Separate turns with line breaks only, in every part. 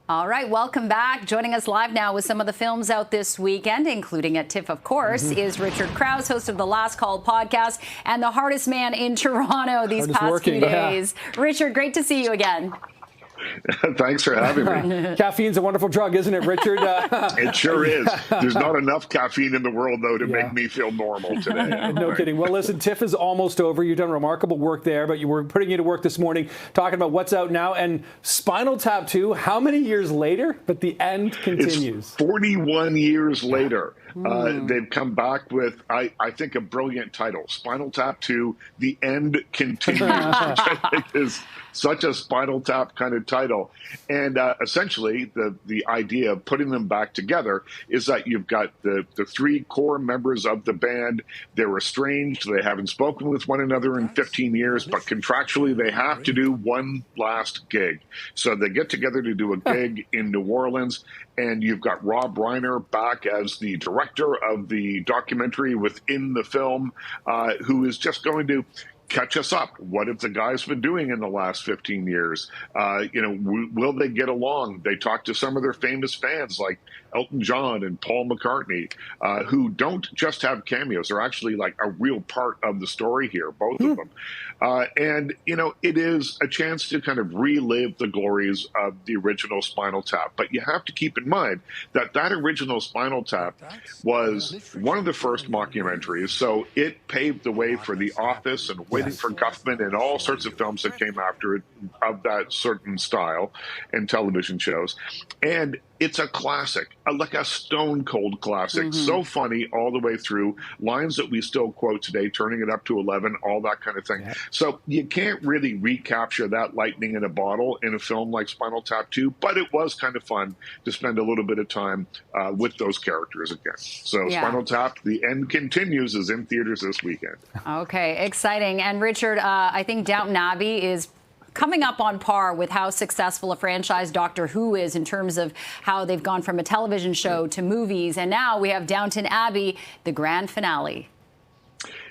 All right, welcome back. Joining us live now with some of the films out this weekend, including at TIFF, of course, is Richard Crouse, host of the Last Call podcast and the hardest man in Toronto these past few days. Yeah. Richard, great to see you again.
Thanks for having me.
Caffeine's a wonderful drug, isn't it, Richard?
It sure is. There's not enough caffeine in the world, though, to make me feel normal today.
No kidding. Well, listen, TIFF is almost over. You've done remarkable work there, but you were putting you to work this morning talking about what's out now. And Spinal Tap 2, how many years later? But the end continues.
It's 41 years later. They've come back with, I think, a brilliant title, Spinal Tap 2, The End Continues, which I think is such a Spinal Tap kind of title. And essentially, the idea of putting them back together is that you've got the three core members of the band. They're estranged. They haven't spoken with one another in 15 years, but contractually they have to do one last gig. So they get together to do a gig in New Orleans. And you've got Rob Reiner back as the director of the documentary within the film, who is just going to catch us up. What have the guys been doing in the last 15 years? Will they get along? They talk to some of their famous fans like Elton John and Paul McCartney, who don't just have cameos. They're actually like a real part of the story here, both of them. It is a chance to kind of relive the glories of the original Spinal Tap. But you have to keep in mind that original Spinal Tap was one of the first mockumentaries. So it paved the way for The Office and Waiting for Guffman and all sorts of films that came after it of that certain style and television shows. And it's a classic, like a stone cold classic. So funny all the way through, lines that we still quote today, turning it up to 11, all that kind of thing. Yeah. So you can't really recapture that lightning in a bottle in a film like Spinal Tap 2, but it was kind of fun to spend a little bit of time with those characters again. So Spinal Tap, The End Continues, is in theaters this weekend.
Okay, exciting. And Richard, I think Downton Abbey is coming up on par with how successful a franchise Doctor Who is in terms of how they've gone from a television show to movies. And now we have Downton Abbey, the grand finale.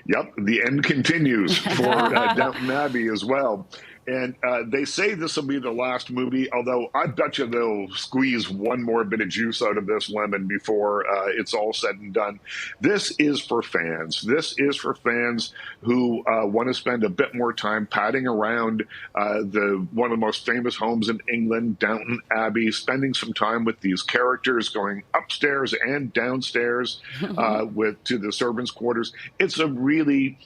Yep, the end continues for Downton Abbey as well. And they say this will be the last movie, although I bet you they'll squeeze one more bit of juice out of this lemon before it's all said and done. This is for fans. This is for fans who want to spend a bit more time padding around one of the most famous homes in England, Downton Abbey, spending some time with these characters, going upstairs and downstairs to the servants' quarters. It's a really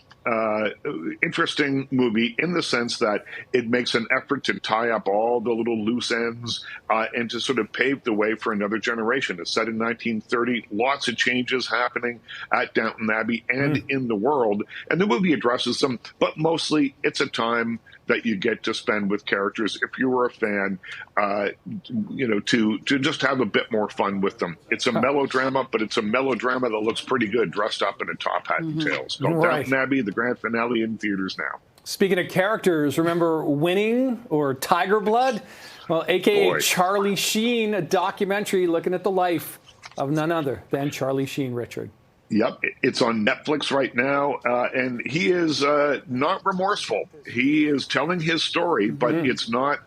interesting movie in the sense that it makes an effort to tie up all the little loose ends and to sort of pave the way for another generation. It's set in 1930, lots of changes happening at Downton Abbey and in the world, and the movie addresses them, but mostly it's a time that you get to spend with characters, if you were a fan, to just have a bit more fun with them. It's a melodrama, but it's a melodrama that looks pretty good, dressed up in a top hat and tails. Downton Abbey, the grand finale, in theaters now.
Speaking of characters, remember Winning or Tiger Blood? Well, a.k.a. Charlie Sheen, a documentary looking at the life of none other than Charlie Sheen, Richard.
Yep, it's on Netflix right now, and he is not remorseful. He is telling his story, but it's not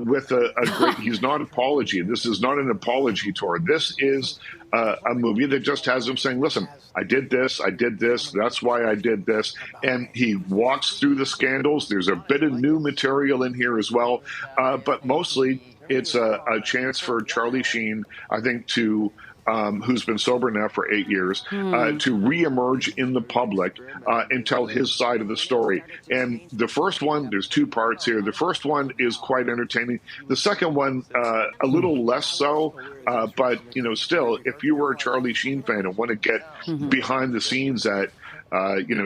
with a great, he's not apology. This is not an apology tour. This is a movie that just has him saying, listen, I did this, that's why I did this. And he walks through the scandals. There's a bit of new material in here as well, but mostly it's a chance for Charlie Sheen, I think, to who's been sober now for 8 years, to reemerge in the public and tell his side of the story. And the first one, there's two parts here. The first one is quite entertaining. The second one, a little less so, but still, if you were a Charlie Sheen fan and want to get behind the scenes at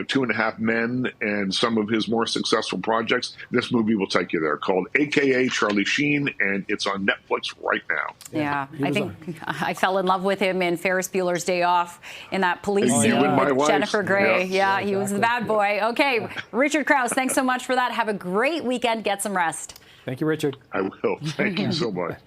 Two and a Half Men and some of his more successful projects, this movie will take you there, called A.K.A. Charlie Sheen, and it's on Netflix right now.
Yeah, I think I fell in love with him in Ferris Bueller's Day Off in that police scene with Jennifer Grey. Yeah, he was the bad boy. Okay, Richard Crouse, thanks so much for that. Have a great weekend. Get some rest.
Thank you, Richard.
I will. Thank you so much.